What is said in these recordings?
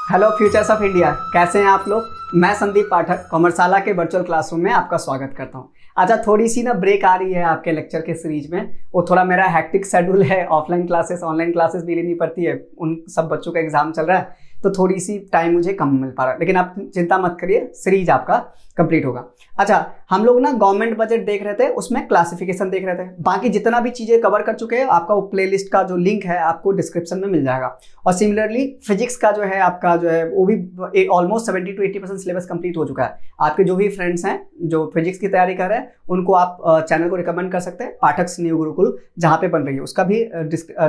Hello futures of India, कैसे हैं आप लोग। मैं संदीप पाठक कॉमर्साला के वर्चुअल क्लासरूम में आपका स्वागत करता हूं। अच्छा, थोड़ी सी ना ब्रेक आ रही है आपके लेक्चर के सीरीज में। वो थोड़ा मेरा हैक्टिक शेड्यूल है, ऑफलाइन क्लासेस ऑनलाइन क्लासेस भी लेनी पड़ती है, उन सब बच्चों का एग्जाम चल रहा है तो थोड़ी सी टाइम मुझे कम मिल पा रहा है, लेकिन आप चिंता मत करिए, सीरीज आपका कंप्लीट होगा। अच्छा, हम लोग ना गवर्नमेंट बजट देख रहे थे, उसमें क्लासिफिकेशन देख रहे थे। बाकी जितना भी चीजें कवर कर चुके हैं आपका वो प्लेलिस्ट का जो लिंक है आपको डिस्क्रिप्शन में मिल जाएगा। और सिमिलरली फिजिक्स का जो है आपका जो है वो भी ऑलमोस्ट 70 to 80% सिलेबस कंप्लीट हो चुका है। आपके जो भी फ्रेंड्स हैं जो फिजिक्स की तैयारी कर रहे हैं उनको आप चैनल को रिकमेंड कर सकते हैं, पाठक न्यू गुरुकुल जहाँ पे बन रही है उसका भी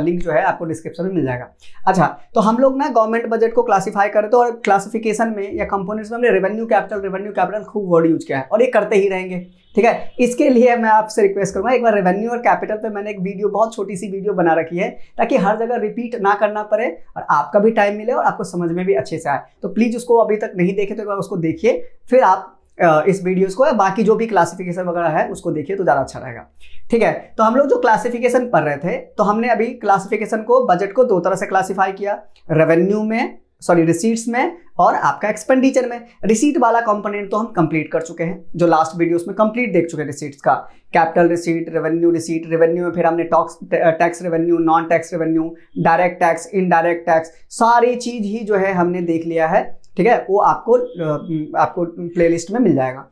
लिंक जो है आपको डिस्क्रिप्शन में मिल जाएगा। अच्छा, तो हम लोग ना गवर्नमेंट बजट को क्लासिफाई करें तो, और क्लासिफिकेशन में या कंपोनेंट्स में हमने रेवेन्यू कैपिटल खूब वर्ड यूज किया है और ये करते ही रहेंगे, ठीक है। इसके लिए मैं आपसे रिक्वेस्ट करूंगा, एक बार रेवेन्यू और कैपिटल पे मैंने एक वीडियो, बहुत छोटी सी वीडियो बना रखी है ताकि हर जगह रिपीट ना करना पड़े और आपका भी टाइम मिले और आपको समझ में भी अच्छे से आए। तो प्लीज उसको अभी तक नहीं देखे तो एक बार उसको देखिए, फिर आप इस वीडियोस को या बाकी जो भी क्लासिफिकेशन वगैरह है उसको देखिए तो ज़्यादा अच्छा रहेगा, ठीक है। तो हम लोग जो क्लासिफिकेशन पढ़ रहे थे तो हमने अभी क्लासिफिकेशन को, बजट को दो तरह से क्लासिफाई किया, रेवेन्यू में, रिसीट्स में और आपका एक्सपेंडिचर में। रिसीट वाला कंपोनेंट तो हम कंप्लीट कर चुके हैं, जो लास्ट वीडियोस में कंप्लीट देख चुके हैं रिसीट्स का, capital receipt, revenue receipt. Revenue में फिर हमने tax revenue, non tax revenue, direct tax, indirect tax, सारी चीज ही जो है हमने देख लिया है, ठीक है। वो आपको प्लेलिस्ट में मिल जाएगा।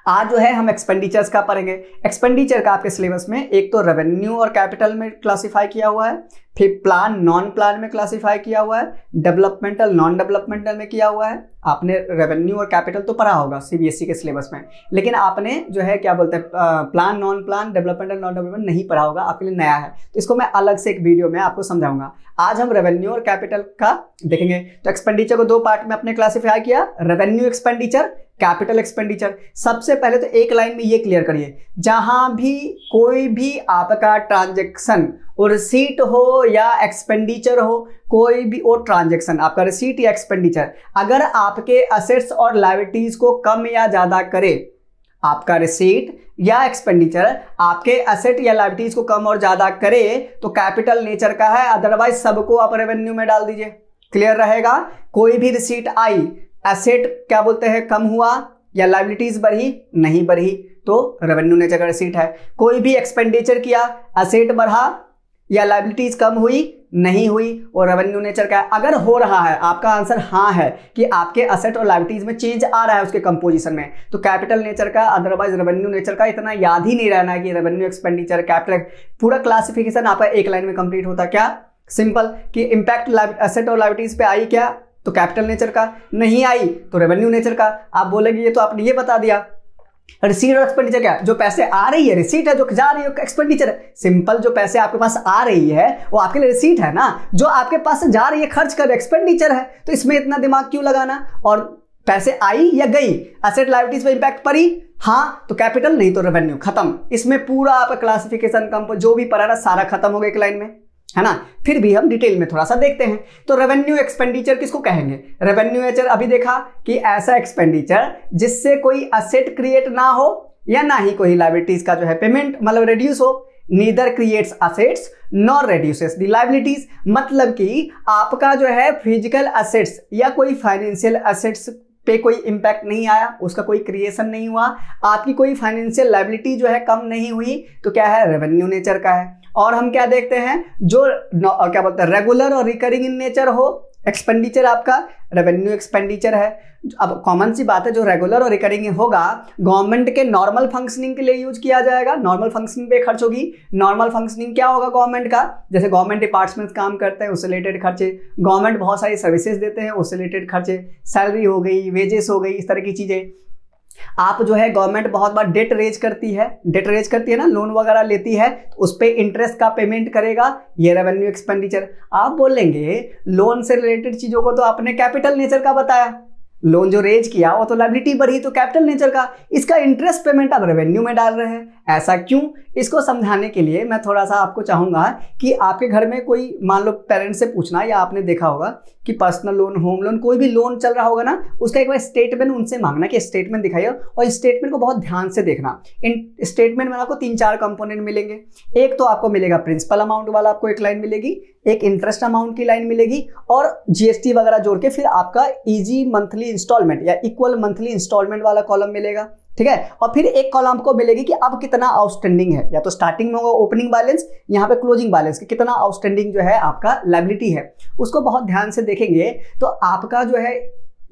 आज जो है हम एक्सपेंडिचर्स का पढ़ेंगे। एक्सपेंडिचर का आपके सिलेबस में एक तो रेवेन्यू और कैपिटल में क्लासिफाई किया हुआ है, फिर प्लान नॉन प्लान में क्लासिफाई किया हुआ है, डेवलपमेंटल नॉन डेवलपमेंटल में किया हुआ है। आपने रेवेन्यू और कैपिटल तो पढ़ा होगा सीबीएसई के सिलेबस में, लेकिन आपने जो है क्या बोलते हैं plan non plan, developmental non development नहीं पढ़ा होगा, आपके लिए नया है, तो इसको मैं अलग से एक वीडियो में आपको समझाऊंगा। आज हम रेवेन्यू और कैपिटल का देखेंगे। तो एक्सपेंडिचर को दो पार्ट में अपने क्लासिफाई किया, रेवेन्यू एक्सपेंडिचर, कैपिटल एक्सपेंडिचर। सबसे पहले तो एक लाइन में ये क्लियर करिए, जहां भी कोई भी आपका ट्रांजेक्शन और रिसीट हो या एक्सपेंडिचर हो, कोई भी वो ट्रांजेक्शन आपका रिसीट या एक्सपेंडिचर अगर आपके असेट्स और लायबिलिटीज को कम या ज्यादा करे, आपका रिसीट या एक्सपेंडिचर आपके असेट या लायबिलिटीज को कम और ज्यादा करे तो कैपिटल नेचर का है, अदरवाइज सबको आप रेवेन्यू में डाल दीजिए। क्लियर रहेगा। कोई भी रिसीट आई, एसेट क्या बोलते हैं कम हुआ या लायबिलिटीज बढ़ी, नहीं बढ़ी तो रेवेन्यू नेचर का रिसीट है। कोई भी एक्सपेंडिचर किया, एसेट बढ़ा या लायबिलिटीज कम हुई, नहीं हुई, और रेवेन्यू नेचर का है। अगर हो रहा है, आपका आंसर हाँ है कि आपके असेट और लायबिलिटीज में चेंज आ रहा है उसके कंपोजिशन में, तो कैपिटल नेचर का, अदरवाइज रेवेन्यू नेचर का। इतना याद ही नहीं रहना है कि रेवेन्यू एक्सपेंडिचर कैपिटल, पूरा क्लासिफिकेशन आपका एक लाइन में कंप्लीट होता। क्या सिंपल कि इंपैक्ट असेट और लायबिलिटीज पे आई क्या, तो कैपिटल नेचर का, नहीं आई तो रेवेन्यू नेचर का। आप बोलेंगे ये तो आपने ये बता दिया। रिसीट और एक्सपेंडिचर क्या, जो पैसे आ रही है रिसीट है, जो जा रही है एक्सपेंडिचर है। सिंपल, जो पैसे आपके पास आ रही है वो आपके लिए रिसीट है ना, जो आपके पास से जा रही है खर्च कर एक्सपेंडिचर है, तो इसमें इतना दिमाग क्यों लगाना। और पैसे आई या गई, एसेट लायबिलिटीज पे इंपैक्ट पड़ी, हाँ तो कैपिटल, नहीं तो रेवेन्यू, खत्म। इसमें पूरा आपका क्लासिफिकेशन जो भी पढ़ा ना सारा खत्म हो गया एक लाइन में, है ना। फिर भी हम डिटेल में थोड़ा सा देखते हैं। तो रेवेन्यू एक्सपेंडिचर किसको कहेंगे। रेवेन्यू एक्सपेंडिचर अभी देखा कि ऐसा एक्सपेंडिचर जिससे कोई असेट क्रिएट ना हो या ना ही कोई लायबिलिटीज का जो है पेमेंट मतलब रिड्यूस हो। Neither creates assets nor reduces the liabilities, मतलब कि आपका जो है फिजिकल असेट्स या कोई फाइनेंशियल असेट्स पे कोई इंपैक्ट नहीं आया, उसका कोई क्रिएशन नहीं हुआ, आपकी कोई फाइनेंशियल लायबिलिटी जो है कम नहीं हुई, तो क्या है, रेवेन्यू नेचर का है। और हम क्या देखते हैं, जो क्या बोलते हैं रेगुलर और रिकरिंग इन नेचर हो एक्सपेंडिचर, आपका रेवेन्यू एक्सपेंडिचर है। अब कॉमन सी बात है, जो रेगुलर और रिकरिंग होगा गवर्नमेंट के नॉर्मल फंक्शनिंग के लिए यूज किया जाएगा, नॉर्मल फंक्शनिंग पे खर्च होगी। नॉर्मल फंक्शनिंग क्या होगा गवर्नमेंट का, जैसे गवर्नमेंट डिपार्टमेंट्स काम करते हैं उससे रिलेटेड खर्चे, गवर्नमेंट बहुत सारी सर्विसेज देते हैं उससे रिलेटेड खर्चे, सैलरी हो गई, वेजेस हो गई, इस तरह की चीजें। आप जो है गवर्नमेंट बहुत बार डेट रेज करती है ना, लोन वगैरह लेती है, तो उस पे इंटरेस्ट का पेमेंट करेगा, ये रेवेन्यू एक्सपेंडिचर। आप बोलेंगे लोन से रिलेटेड चीजों को तो आपने कैपिटल नेचर का बताया, लोन जो रेज किया वो तो लायबिलिटी बढ़ी तो कैपिटल नेचर का, इसका इंटरेस्ट पेमेंट आप रेवेन्यू में डाल रहे हैं, ऐसा क्यों, इसको समझाने के लिए मैं थोड़ा सा आपको चाहूंगा कि आपके घर में कोई मान लो पेरेंट्स से पूछना, या आपने देखा होगा कि पर्सनल लोन, होम लोन, कोई भी लोन चल रहा होगा ना, उसका एक बार स्टेटमेंट उनसे मांगना कि स्टेटमेंट दिखाइए, और स्टेटमेंट को बहुत ध्यान से देखना। इन स्टेटमेंट में आपको 3-4 कंपोनेंट मिलेंगे। एक तो आपको मिलेगा प्रिंसिपल अमाउंट वाला, आपको एक लाइन मिलेगी, एक इंटरेस्ट अमाउंट की लाइन मिलेगी, और जीएसटी वगैरह जोड़ के फिर आपका इजी मंथली इंस्टॉलमेंट या इक्वल मंथली इंस्टॉलमेंट वाला कॉलम मिलेगा। ठीक है, और फिर एक कॉलम को मिलेगी कि अब कितना आउटस्टैंडिंग है, या तो स्टार्टिंग में होगा ओपनिंग बैलेंस, यहाँ पे क्लोजिंग बैलेंस, कितना आउटस्टैंडिंग जो है आपका लायबिलिटी है, उसको बहुत ध्यान से देखेंगे तो आपका जो है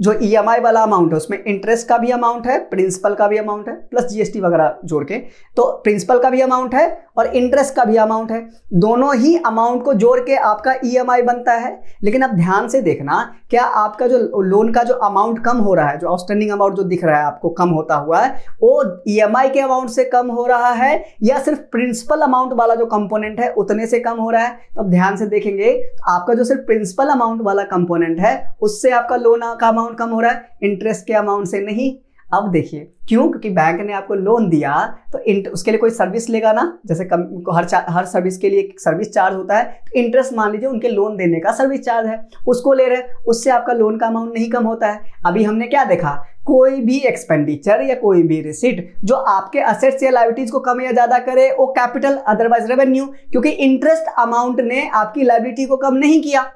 जो ईएमआई वाला अमाउंट है उसमें इंटरेस्ट का भी अमाउंट है, प्रिंसिपल का भी अमाउंट है, प्लस जीएसटी वगैरह जोड़ के, तो प्रिंसिपल का भी अमाउंट है और इंटरेस्ट का भी अमाउंट है, दोनों ही अमाउंट को जोड़ के आपका ईएमआई बनता है। लेकिन अब ध्यान से देखना, क्या आपका जो लोन का जो अमाउंट कम हो रहा है, जो आउटस्टैंडिंग अमाउंट जो दिख रहा है आपको कम होता हुआ है, वो ईएमआई के अमाउंट से कम हो रहा है या सिर्फ प्रिंसिपल अमाउंट वाला जो कंपोनेंट है उतने से कम हो रहा है? तो अब ध्यान से देखेंगे, आपका जो सिर्फ प्रिंसिपल अमाउंट वाला कंपोनेंट है उससे आपका लोन का अमाउंट कम हो रहा है, इंटरेस्ट के अमाउंट से नहीं। अब देखिए क्यों, क्योंकि बैंक ने आपको लोन दिया तो उसके लिए कोई सर्विस लेगा ना, जैसे हर सर्विस के लिए एक सर्विस चार्ज होता है, तो इंटरेस्ट मान लीजिए उनके लोन देने का सर्विस चार्ज है, उसको ले रहे, उससे आपका लोन का अमाउंट नहीं कम होता है। अभी हमने क्या देखा, कोई भी एक्सपेंडिचर या कोई भी रिसीट जो आपके असेट्स या लायबिलिटीज को कम या ज्यादा करे वो कैपिटल अदरवाइज रेवेन्यू, क्योंकि इंटरेस्ट अमाउंट ने आपकी लायबिलिटी को कम नहीं किया।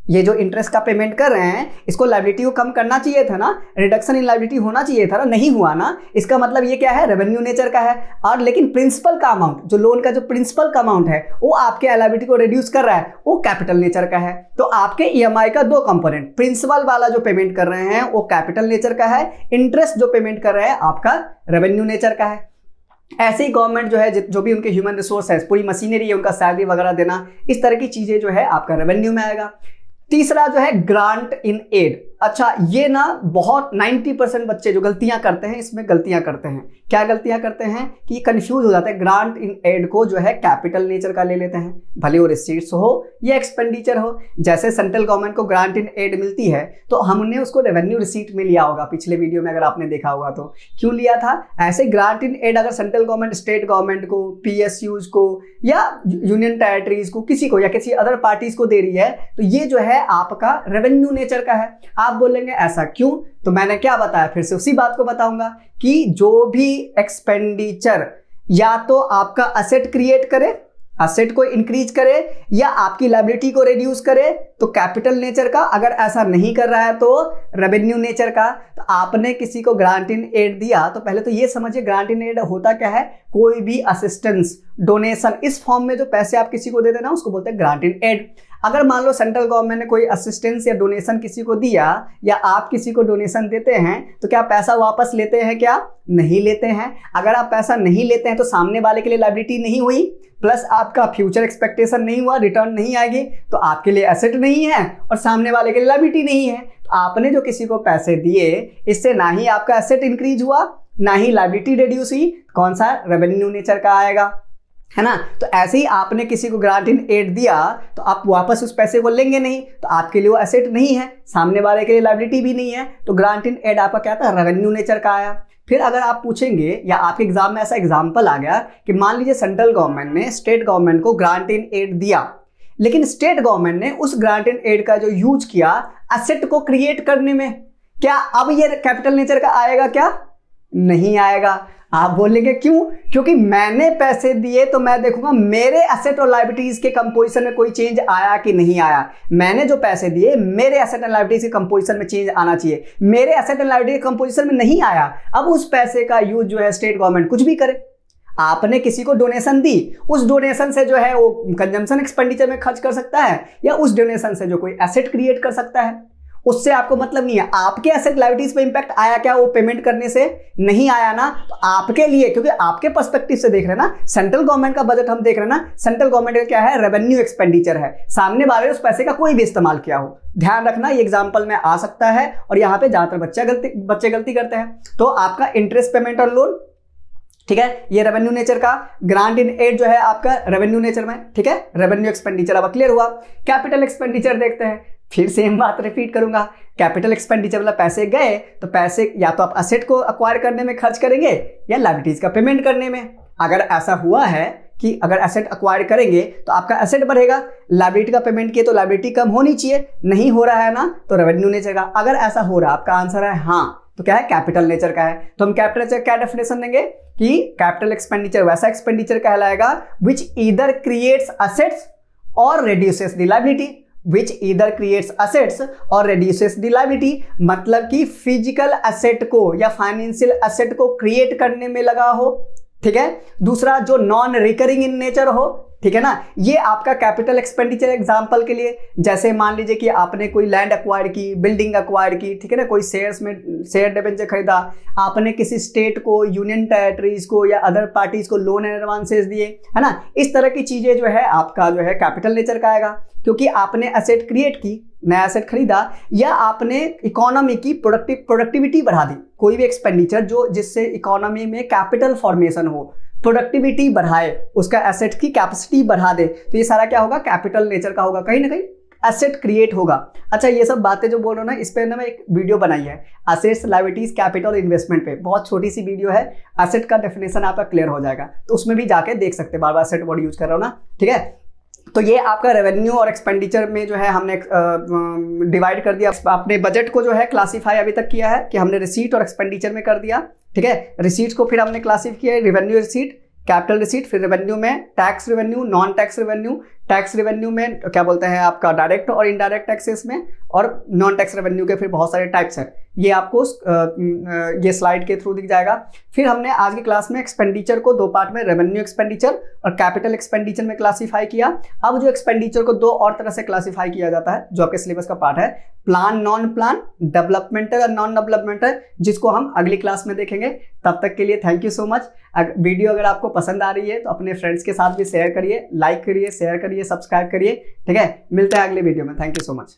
ये जो इंटरेस्ट का पेमेंट कर रहे हैं इसको लायबिलिटी को कम करना चाहिए था ना, रिडक्शन इन लायबिलिटी होना चाहिए था ना, नहीं हुआ ना, इसका मतलब ये क्या है, रेवेन्यू नेचर का है। और लेकिन प्रिंसिपल का अमाउंट, जो लोन का जो प्रिंसिपल का अमाउंट है वो आपके लायबिलिटी को रिड्यूस कर रहा है, वो कैपिटल नेचर का है। तो आपके ईएमआई का दो कंपोनेंट, प्रिंसिपल वाला जो पेमेंट कर रहे हैं वो कैपिटल नेचर का है, इंटरेस्ट जो पेमेंट कर रहे हैं आपका रेवेन्यू नेचर का है। ऐसे ही गवर्नमेंट जो है, जो भी उनके ह्यूमन रिसोर्स है, पूरी मशीनरी है, उनका सैलरी वगैरह देना, इस तरह की चीजें जो है आपका रेवेन्यू में आएगा। तीसरा जो है ग्रांट इन एड। अच्छा, ये ना बहुत 90% बच्चे जो गलतियां करते हैं, इसमें गलतियां करते हैं। क्या गलतियां करते हैं कि कंफ्यूज हो जाते हैं, ग्रांट इन एड को जो है कैपिटल नेचर का ले लेते हैं, भले वो रिसीट्स हो या एक्सपेंडिचर हो। जैसे सेंट्रल गवर्नमेंट को ग्रांट इन एड मिलती है तो हमने उसको रेवेन्यू रिसीट में लिया होगा, पिछले वीडियो में अगर आपने देखा होगा तो। क्यों लिया था? ऐसे ग्रांट इन एड अगर सेंट्रल गवर्नमेंट स्टेट गवर्नमेंट को, पीएसयूज को या यूनियन टेरिटरीज को, किसी को या किसी अदर पार्टीज को दे रही है तो ये जो है आपका रेवेन्यू नेचर का है। आप बोलेंगे ऐसा क्यों, तो मैंने क्या बताया, फिर से उसी बात को बताऊंगा कि जो भी एक्सपेंडिचर या तो आपका असेट क्रिएट करे, असेट को इंक्रीज करे, या आपकी लायबिलिटी को रिड्यूस करे, तो कैपिटल नेचर का। अगर ऐसा नहीं कर रहा है तो रेवेन्यू नेचर का। तो आपने किसी को ग्रांट इन एड दिया तो पहले तो ये समझिए ग्रांट इन एड होता क्या है, कोई भी असिस्टेंस, डोनेशन, इस फॉर्म में जो पैसे आप किसी को देते ना उसको बोलते हैं ग्रांट इन एड। अगर मान लो सेंट्रल गवर्नमेंट ने कोई असिस्टेंस या डोनेशन किसी को दिया, या आप किसी को डोनेशन देते हैं, तो क्या पैसा वापस लेते हैं? क्या नहीं लेते हैं। अगर आप पैसा नहीं लेते हैं तो सामने वाले के लिए लायबिलिटी नहीं हुई, प्लस आपका फ्यूचर एक्सपेक्टेशन नहीं हुआ, रिटर्न नहीं आएगी, तो आपके लिए एसेट नहीं है और सामने वाले के लिए लायबिलिटी नहीं है। तो आपने जो किसी को पैसे दिए, इससे ना ही आपका एसेट इंक्रीज हुआ, ना ही लायबिलिटी रिड्यूस हुई, कौन सा? रेवेन्यू नेचर का आएगा, है ना। तो ऐसे ही आपने किसी को ग्रांट इन एड दिया तो आप वापस उस पैसे को लेंगे नहीं, तो आपके लिए वो एसेट नहीं है, सामने वाले के लिए लायबिलिटी भी नहीं है, तो ग्रांट इन एड आपका क्या था? रेवेन्यू नेचर का आया। फिर अगर आप पूछेंगे या आपके एग्जाम में ऐसा एग्जाम्पल आ गया कि मान लीजिए सेंट्रल गवर्नमेंट ने स्टेट गवर्नमेंट को ग्रांट इन एड दिया, लेकिन स्टेट गवर्नमेंट ने उस ग्रांट इन एड का जो यूज किया असेट को क्रिएट करने में, क्या अब ये कैपिटल नेचर का आएगा? क्या नहीं आएगा। आप बोलेंगे क्यों? क्योंकि मैंने पैसे दिए तो मैं देखूंगा मेरे एसेट और लायबिलिटीज के कंपोजिशन में कोई चेंज आया कि नहीं आया। मैंने जो पैसे दिए, मेरे एसेट एंड लायबिलिटीज के कंपोजिशन में चेंज आना चाहिए, मेरे एसेट एंड लायबिलिटी के कंपोजिशन में नहीं आया। अब उस पैसे का यूज जो है स्टेट गवर्नमेंट कुछ भी करे। आपने किसी को डोनेशन दी, उस डोनेशन से जो है वो कंजम्पशन एक्सपेंडिचर में खर्च कर सकता है, या उस डोनेशन से जो कोई एसेट क्रिएट कर सकता है, उससे आपको मतलब नहीं है। आपके एसेट लायबिलिटीज पे इंपैक्ट आया क्या? वो पेमेंट करने से नहीं आया ना। तो आपके लिए, क्योंकि आपके पर्सपेक्टिव से देख रहे हैं ना, सेंट्रल गवर्नमेंट का बजट हम देख रहे हैं ना, सेंट्रल गवर्नमेंट का क्या है? रेवेन्यू एक्सपेंडिचर है, सामने वाले उस पैसे का कोई भी इस्तेमाल किया हो। ध्यान रखना, ये एग्जाम्पल में आ सकता है और यहाँ पे ज्यादातर बच्चे गलती करते हैं। तो आपका इंटरेस्ट पेमेंट और लोन, ठीक है, ये रेवेन्यू नेचर का। ग्रांट इन एड जो है आपका रेवेन्यू नेचर में, ठीक है, रेवेन्यू एक्सपेंडिचर। अब क्लियर हुआ। कैपिटल एक्सपेंडिचर देखते हैं, फिर सेम बात रिपीट करूंगा। कैपिटल एक्सपेंडिचर मतलब पैसे गए तो पैसे या तो आप असेट को अक्वायर करने में खर्च करेंगे या लायबिलिटीज का पेमेंट करने में। अगर ऐसा हुआ है कि अगर एसेट अक्वायर करेंगे तो आपका एसेट बढ़ेगा, लायबिलिटी का पेमेंट किए तो लायबिलिटी कम होनी चाहिए, नहीं हो रहा है ना तो रेवेन्यू नेचर का। अगर ऐसा हो रहा है, आपका आंसर है हाँ, तो क्या है, कैपिटल नेचर का है। तो हम कैपिटल नेचर क्या डेफिनेशन देंगे कि कैपिटल एक्सपेंडिचर वैसा एक्सपेंडिचर कहलाएगा विच ईदर क्रिएट्स असेट्स और reduces the liability, which either creates assets और reduces the liability, मतलब कि फिजिकल एसेट को या फाइनेंशियल एसेट को क्रिएट करने में लगा हो, ठीक है। दूसरा जो नॉन रिकरिंग इन नेचर हो, ठीक है ना। ये आपका कैपिटल एक्सपेंडिचर एग्जांपल के लिए, जैसे मान लीजिए कि आपने कोई लैंड एक्वायर की, बिल्डिंग एक्वायर की, ठीक है ना, कोई शेयर्स में शेयर डिबेंचर खरीदा, आपने किसी स्टेट को, यूनियन टेरिटरीज को या अदर पार्टीज को लोन एंड एडवांसेस दिए, है ना। इस तरह की चीजें जो है आपका जो है कैपिटल नेचर का आएगा, क्योंकि आपने एसेट क्रिएट की, नया एसेट खरीदा, या आपने इकोनॉमी की प्रोडक्टिविटी बढ़ा दी। कोई भी एक्सपेंडिचर जो जिससे इकोनॉमी में कैपिटल फॉर्मेशन हो, प्रोडक्टिविटी बढ़ाए, उसका एसेट की कैपेसिटी बढ़ा दे, तो ये सारा क्या होगा, कैपिटल नेचर का होगा, कहीं ना कहीं एसेट क्रिएट होगा। अच्छा, ये सब बातें जो बोल रहा हूं ना, इस पे ना मैं एक वीडियो बनाई है एसेट्स, लायबिलिटीज, कैपिटल, इन्वेस्टमेंट पे, बहुत छोटी सी वीडियो है, एसेट का डेफिनेशन आपका क्लियर हो जाएगा, तो उसमें भी जाके देख सकते हैं। बार बार एसेट वर्ड यूज कर रहा हूं ना, ठीक है। तो ये आपका रेवेन्यू और एक्सपेंडिचर में जो है हमने डिवाइड कर दिया। आपने बजट को जो है क्लासीफाई अभी तक किया है कि हमने रिसीट और एक्सपेंडिचर में कर दिया, ठीक है। रिसीट्स को फिर हमने क्लासिफाई किया, रेवेन्यू रिसीट, कैपिटल रिसीट, फिर रेवेन्यू में tax revenue, non tax revenue, tax revenue में क्या बोलते हैं आपका डायरेक्ट और इनडायरेक्ट टैक्सेस में, और नॉन टैक्स रेवेन्यू के फिर बहुत सारे टाइप्स हैं। ये आपको ये स्लाइड के थ्रू दिख जाएगा। फिर हमने आज की क्लास में एक्सपेंडिचर को दो पार्ट में, रेवेन्यू एक्सपेंडिचर और कैपिटल एक्सपेंडिचर में क्लासीफाई किया। अब जो एक्सपेंडिचर को दो और तरह से क्लासीफाई किया जाता है, जो आपके सिलेबस का पार्ट है, प्लान, नॉन प्लान, डेवलपमेंटल और नॉन डेवलपमेंटल, जिसको हम अगली क्लास में देखेंगे। तब तक के लिए thank you so much. Video अगर आपको पसंद आ रही है तो अपने फ्रेंड्स के साथ भी शेयर करिए, लाइक करिए, शेयर करिए, सब्सक्राइब करिए, ठीक है। मिलते हैं अगले वीडियो में। Thank you so much.